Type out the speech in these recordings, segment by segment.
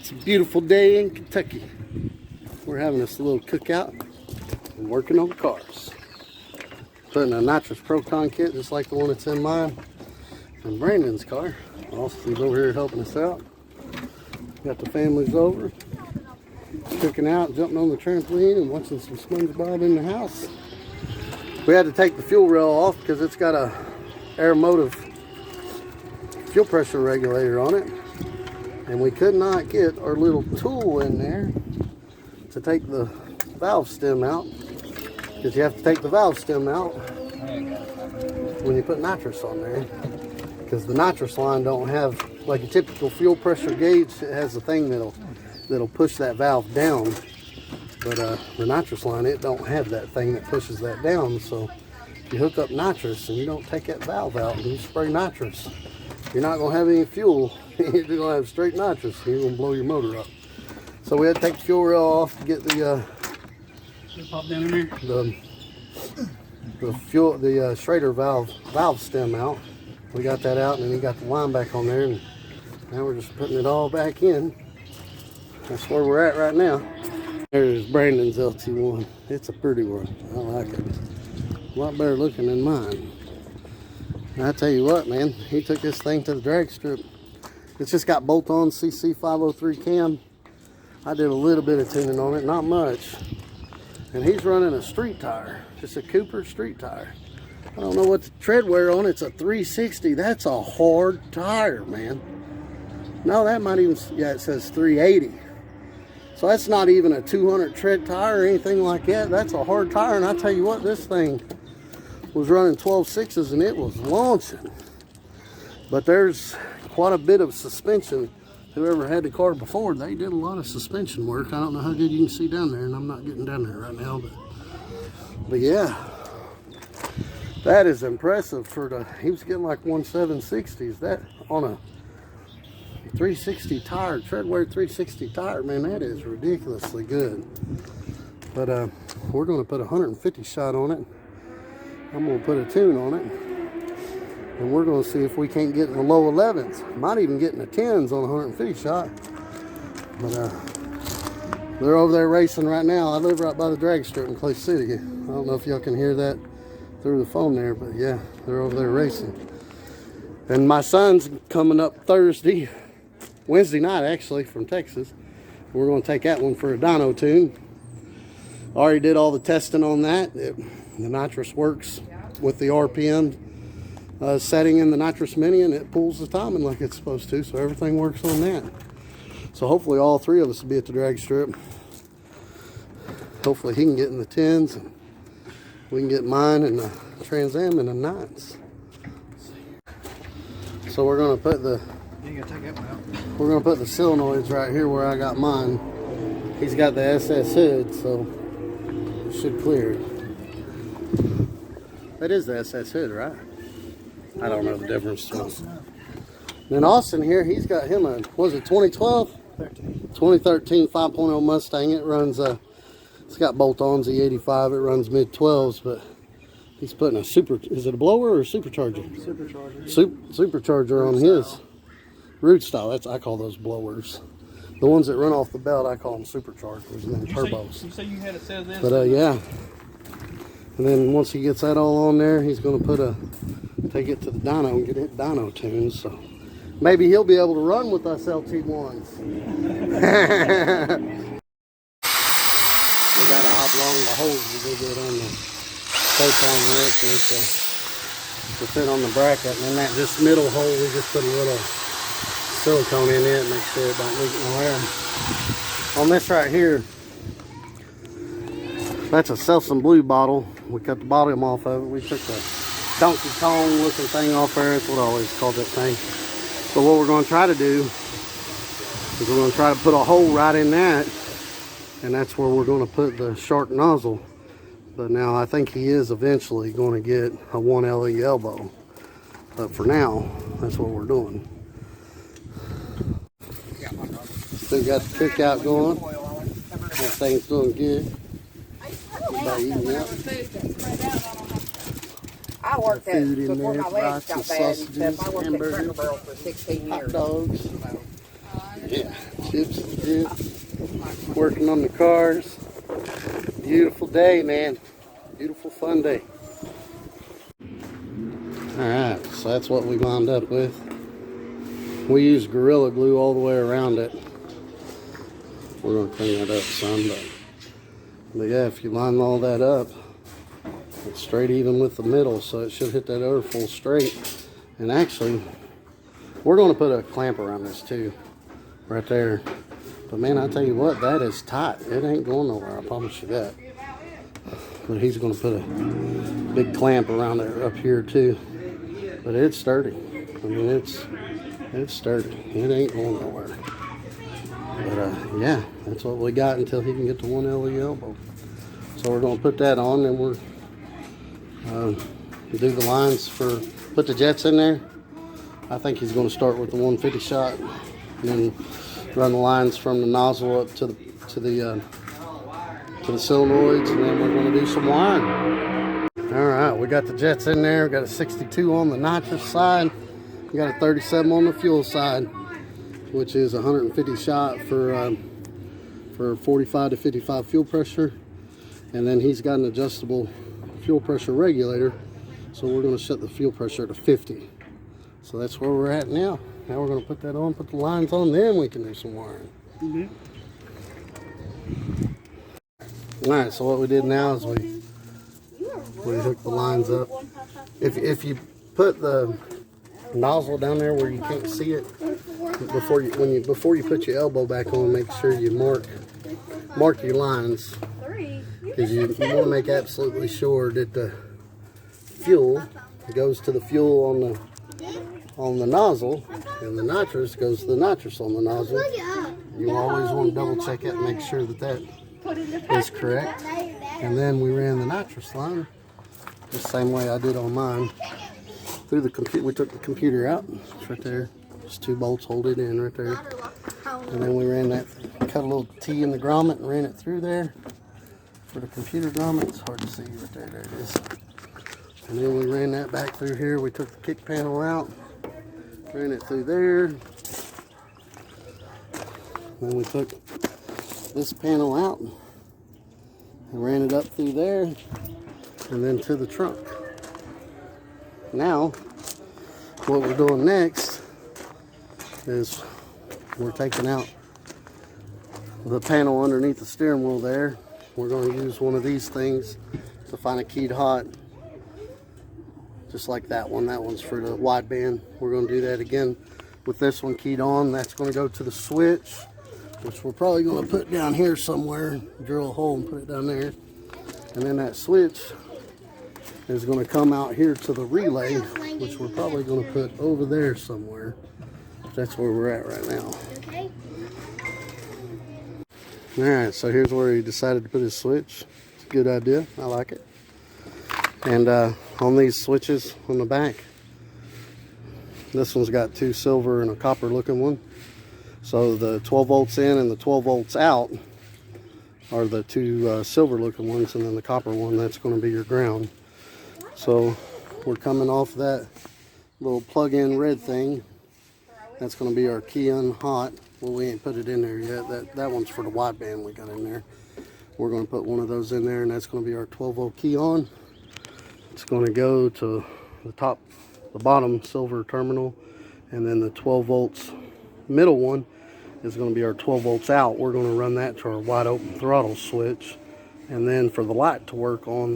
It's a beautiful day in Kentucky. We're having this little cookout and working on cars. Putting a nitrous Proton kit just like the one that's in mine and Brandon's car. Austin's over here helping us out. Got the families over, cooking out, jumping on the trampoline and watching some SpongeBob in the house. We had to take the fuel rail off because it's got a aeromotive fuel pressure regulator on it. And we could not get our little tool in there to take the valve stem out, because you have to take the valve stem out when you put nitrous on there, because the nitrous line don't have, like a typical fuel pressure gauge, it has a thing that'll push that valve down, but the nitrous line, it don't have that thing that pushes that down. So if you hook up nitrous and you don't take that valve out and you spray nitrous, you're not going to have any fuel. You're going to have straight nitrous and you're going to blow your motor up. So we had to take the fuel rail off to get the Schrader valve stem out. We got that out, and then he got the line back on there, and now we're just putting it all back in. That's where we're at right now. There's Brandon's LT1. It's a pretty one. I like it. A lot better looking than mine. And I tell you what, man, he took this thing to the drag strip. It's just got bolt-on CC 503 cam. I did a little bit of tuning on it, not much. And he's running a street tire, just a Cooper street tire. I don't know what the tread wear on. It's a 360. That's a hard tire, man. No, that might even, yeah, it says 380. So that's not even a 200 tread tire or anything like that. That's a hard tire. And I tell you what, this thing was running 12.6s and it was launching. But there's quite a bit of suspension. Whoever had the car before, they did a lot of suspension work. I don't know how good you can see down there, and I'm not getting down there right now, but yeah, that is impressive for the, he was getting like 1760s. That on a 360 tire, treadwear 360 tire, man, that is ridiculously good. But we're going to put a 150 shot on it. I'm going to put a tune on it. And we're going to see if we can't get in the low 11s. Might even get in the 10s on a 150 shot. But they're over there racing right now. I live right by the drag strip in Clay City. I don't know if y'all can hear that through the phone there, but yeah, they're over there racing. And my son's coming up Wednesday night actually, from Texas. We're going to take that one for a dyno tune. Already did all the testing on that. The nitrous works with the RPM setting in the nitrous mini, and it pulls the timing like it's supposed to, so everything works on that. So hopefully all three of us will be at the drag strip. Hopefully he can get in the 10s and we can get mine and the Trans Am in the 9s. So we're gonna put the solenoids right here where I got mine. He's got the SS hood, so it should clear it. That is the SS hood, right? I don't know the difference between them. Then Austin here, he's got him a, was it 2012? 2013 5.0 Mustang. It runs, it's got bolt-ons, E85. It runs mid-12s, but he's putting a is it a blower or a supercharger? Supercharger. Supercharger on his root style. I call those blowers. The ones that run off the belt, I call them superchargers, and then turbos. You say you had a set of this? But yeah. And then once he gets that all on there, he's going to take it to the dyno and get it dyno tuned. So maybe he'll be able to run with us LT1s. We got to oblong the holes a little bit on the Proton there to fit on the bracket. And then this middle hole, we just put a little silicone in it and make sure it don't leak no air. On this right here, that's a Selsun Blue bottle. We cut the bottom off of it. We took the Donkey Kong looking thing off there. That's what I always called that thing. So what we're going to try to do is we're going to try to put a hole right in that, and that's where we're going to put the shark nozzle. But now I think he is eventually going to get a 1 LE elbow. But for now, that's what we're doing. Still got the cookout going. Everything's doing good. I worked at, food in before there, my legs got bad and sausages, stuff, I worked at hamburgers, Cracker Barrel for 16 years. hot dogs. Yeah. Chips and dips. Working on the cars. Beautiful day, man. Beautiful fun day. Alright, so that's what we wound up with. We used Gorilla Glue all the way around it. We're going to clean that up some, but yeah, if you line all that up, it's straight even with the middle, so it should hit that other full straight. And actually, we're going to put a clamp around this too, right there. But man, I tell you what, that is tight. It ain't going nowhere, I promise you that. But he's going to put a big clamp around it up here too. But it's sturdy. I mean, it's sturdy. It ain't going nowhere. But yeah, that's what we got until he can get to 1 LE elbow. So we're going to put that on, and we're do the lines for, put the jets in there. I think he's going to start with the 150 shot, and then run the lines from the nozzle up to the solenoids, and then we're going to do some wiring. All right, we got the jets in there. We got a 62 on the nitrous side. We got a 37 on the fuel side, which is 150 shot for 45 to 55 fuel pressure. And then he's got an adjustable fuel pressure regulator, so we're going to set the fuel pressure to 50. So that's where we're at now. Now we're going to put that on, put the lines on, then we can do some wiring. All right, so what we did now is we hooked the lines up. If you put the nozzle down there where you can't see it, before you put your elbow back on, make sure you mark your lines, because you want to make absolutely sure that the fuel goes to the fuel on the nozzle, and the nitrous goes to the nitrous on the nozzle. You always want to double check it and make sure that is correct. And then we ran the nitrous line the same way I did on mine through the computer. We took the computer out. It's right there. Just 2 bolts hold it in right there. And then we ran that, cut a little T in the grommet and ran it through there for the computer grommet. It's hard to see right there. There it is. And then we ran that back through here. We took the kick panel out, ran it through there. Then we took this panel out and ran it up through there and then to the trunk. Now, what we're doing next is we're taking out the panel underneath the steering wheel there. We're going to use one of these things to find a keyed hot, just like that one. That one's for the wideband. We're going to do that again with this one keyed on. That's going to go to the switch, which we're probably going to put down here somewhere. Drill a hole and put it down there. And then that switch is going to come out here to the relay, which we're probably going to put over there somewhere. That's where we're at right now. Alright, so here's where he decided to put his switch. It's a good idea. I like it. And on these switches on the back, this one's got 2 silver and a copper looking one. So the 12 volts in and the 12 volts out are the 2 silver looking ones, and then the copper one, that's going to be your ground. So we're coming off that little plug-in red thing. That's going to be our key on hot. Well, we ain't put it in there yet. That one's for the wideband we got in there. We're going to put one of those in there, and that's going to be our 12 volt key on. It's going to go to the bottom silver terminal, and then the 12 volts middle one is going to be our 12 volts out. We're going to run that to our wide open throttle switch, and then for the light to work on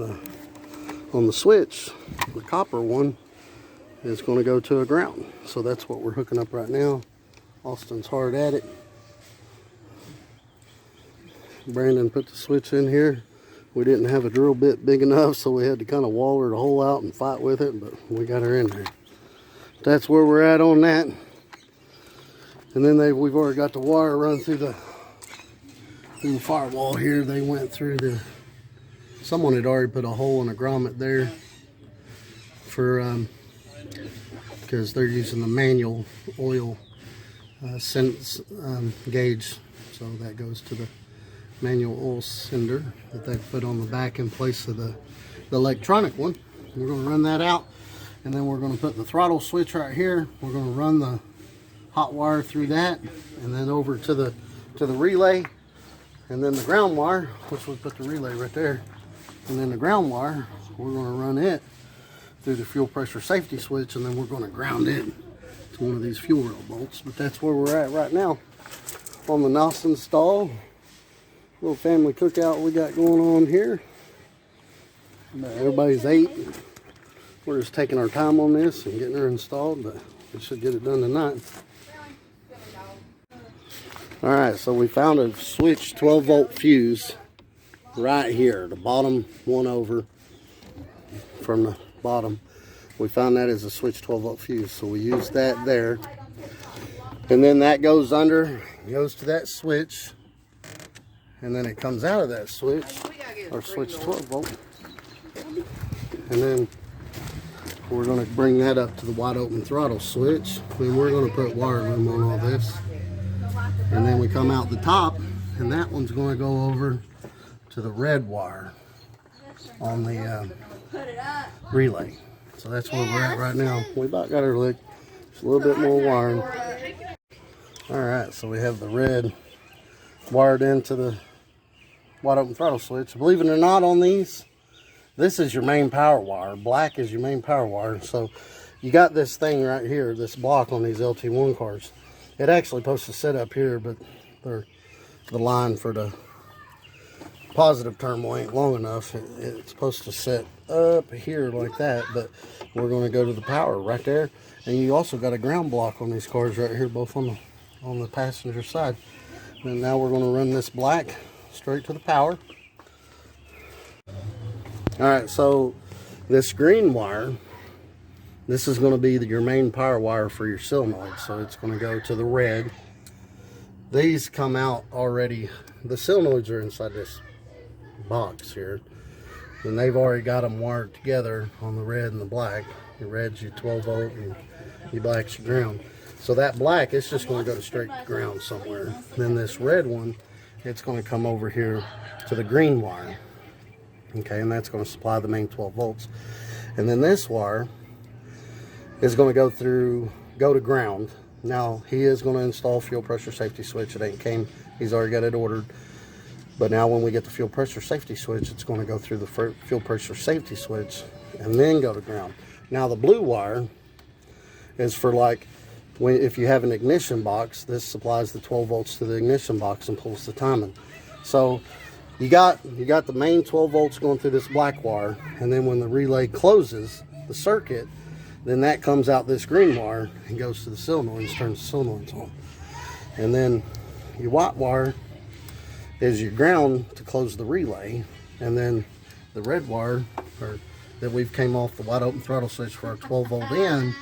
the switch, the copper one is going to go to a ground. So that's what we're hooking up right now. Austin's hard at it. Brandon put the switch in here. We didn't have a drill bit big enough, so we had to kind of waller the hole out and fight with it, but we got her in there. That's where we're at on that. And then we've already got the wire run through the firewall here. They went through someone had already put a hole in a grommet there for because they're using the manual oil gauge, so that goes to the manual oil cylinder that they put on the back in place of the electronic one. We're going to run that out, and then we're going to put the throttle switch right here. We're going to run the hot wire through that, and then over to the to the relay, and then the ground wire, which we put the relay right there, and then the ground wire, we're going to run it through the fuel pressure safety switch, and then we're going to ground it to one of these fuel rail bolts. But that's where we're at right now on the Nozzle install. Little family cookout we got going on here. Everybody's ate. We're just taking our time on this and getting her installed, but we should get it done tonight. Alright, so we found a switch 12 volt fuse right here, the bottom one over from the bottom. We found that as a switch 12 volt fuse, so we used that there. And then that goes under, goes to that switch, and then it comes out of that switch, or switch 12 volt. And then we're going to bring that up to the wide open throttle switch. Then we're going to put wire loom on all this. And then we come out the top, and that one's going to go over to the red wire on the relay. So that's where we're at right now. We about got her licked. Just a little bit more wiring. Alright, so we have the red wired into the wide open throttle switch. Believe it or not, on these, this is your main power wire. Black is your main power wire. So you got this thing right here, this block on these LT1 cars. It actually supposed to sit up here, but the line for the positive terminal ain't long enough. It's supposed to sit up here like that, but we're going to go to the power right there. And you also got a ground block on these cars right here, both on the passenger side. And now we're going to run this black straight to the power. Alright, so this green wire, this is going to be your main power wire for your solenoid. So it's going to go to the red. These come out already. The solenoids are inside this box here. And they've already got them wired together on the red and the black. Your red's your 12 volt and your black's your ground. So that black, it's just going to go to straight ground somewhere. Then this red one, it's going to come over here to the green wire. Okay, and that's going to supply the main 12 volts. And then this wire is going to go to ground. Now, he is going to install fuel pressure safety switch. It ain't came, he's already got it ordered. But now when we get the fuel pressure safety switch, it's going to go through the fuel pressure safety switch and then go to ground. Now, the blue wire is for like, if you have an ignition box, this supplies the 12 volts to the ignition box and pulls the timing. So you got the main 12 volts going through this black wire, and then when the relay closes the circuit, then that comes out this green wire and goes to the solenoids, turns the solenoids on. And then your white wire is your ground to close the relay, and then the red wire that we've came off the wide open throttle switch for our 12 volt in,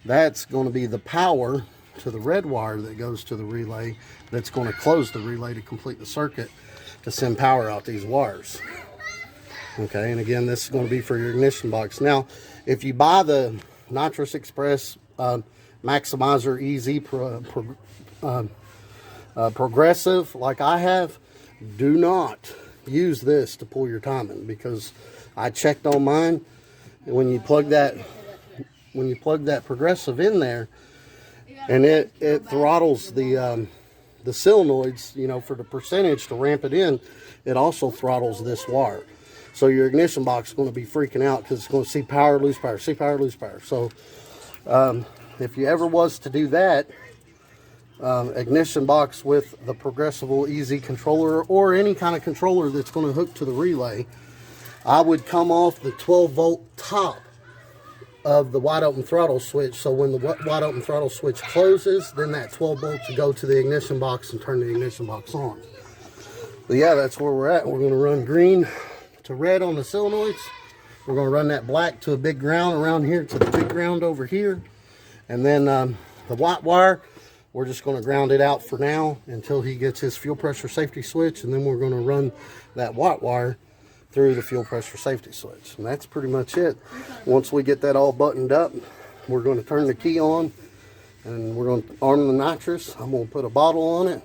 that's going to be the power to the red wire that goes to the relay, that's going to close the relay to complete the circuit to send power out these wires. Okay, and again, this is going to be for your ignition box. Now, if you buy the Nitrous Express Maximizer EZ Progressive like I have, do not use this to pull your timing, because I checked on mine, and when you plug that Progressive in there, and it throttles the solenoids, you know, for the percentage to ramp it in, it also throttles this wire. So your ignition box is going to be freaking out because it's going to see power, lose power, see power, lose power. So if you ever was to do that, ignition box with the Progressive Easy controller or any kind of controller that's going to hook to the relay, I would come off the 12 volt top of the wide open throttle switch. So when the wide open throttle switch closes, then that 12 volts will go to the ignition box and turn the ignition box on. But yeah, that's where we're at. We're going to run green to red on the solenoids. We're going to run that black to a big ground around here to the big ground over here. And then the white wire, we're just going to ground it out for now until he gets his fuel pressure safety switch. And then we're going to run that white wire through the fuel pressure safety switch. And that's pretty much it. Once we get that all buttoned up, we're going to turn the key on and we're going to arm the nitrous. I'm going to put a bottle on it.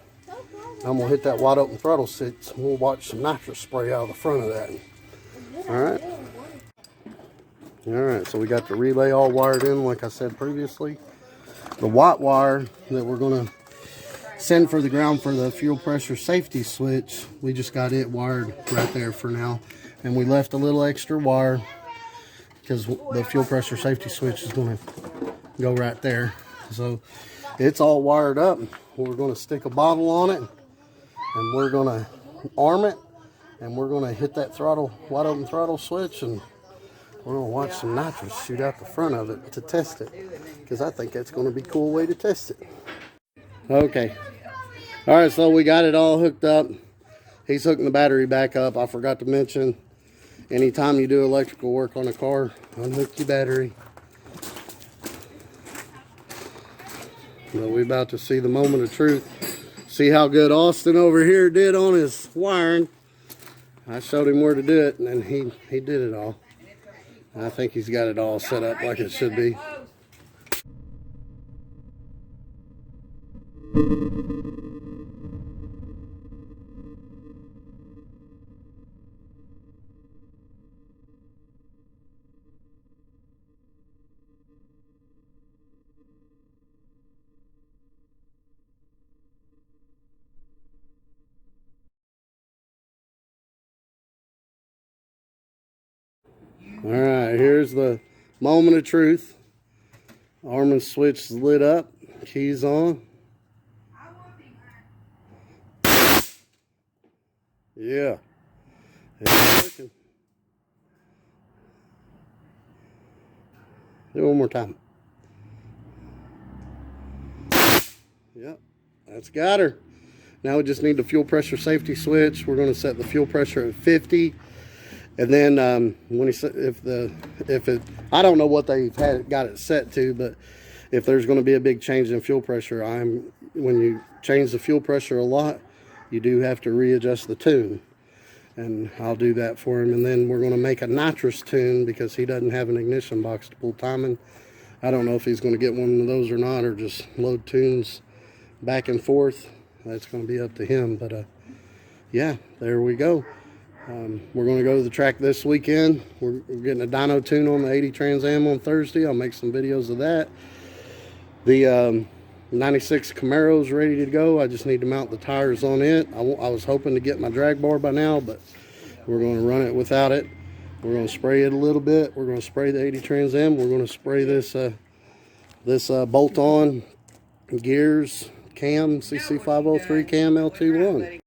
I'm going to hit that wide open throttle switch, and we'll watch some nitrous spray out of the front of that. Alright. Alright, so we got the relay all wired in like I said previously. The white wire that we're going to send for the ground for the fuel pressure safety switch. We just got it wired right there for now. And we left a little extra wire because the fuel pressure safety switch is going to go right there. So it's all wired up. We're going to stick a bottle on it, and we're going to arm it, and we're going to hit that throttle, wide open throttle switch, and we're going to watch some nitrous shoot out the front of it to test it, because I think that's going to be a cool way to test it. Okay. All right, so we got it all hooked up. He's hooking the battery back up. I forgot to mention, anytime you do electrical work on a car, unhook your battery. But we're about to see the moment of truth. See how good Austin over here did on his wiring. I showed him where to do it, and then he did it all. I think he's got it all set up like it should be. All right, here's the moment of truth. Arm switch is lit up, keys on. Yeah, it's working. Do it one more time. Yep, that's got her. Now we just need the fuel pressure safety switch. We're going to set the fuel pressure at 50. And then when I don't know what they've got it set to, but if there's going to be a big change in fuel pressure, when you change the fuel pressure a lot, you do have to readjust the tune, and I'll do that for him. And then we're going to make a nitrous tune because he doesn't have an ignition box to pull timing. I don't know if he's going to get one of those or not, or just load tunes back and forth. That's going to be up to him. But yeah, there we go. We're going to go to the track this weekend. We're getting a dyno tune on the 80 Trans Am on Thursday. I'll make some videos of that. The 96 Camaro's ready to go. I just need to mount the tires on it. I was hoping to get my drag bar by now, but we're going to run it without it. We're going to spray it a little bit. We're going to spray the 80 Trans Am. We're going to spray this bolt-on gears cam, CC503 cam LT1.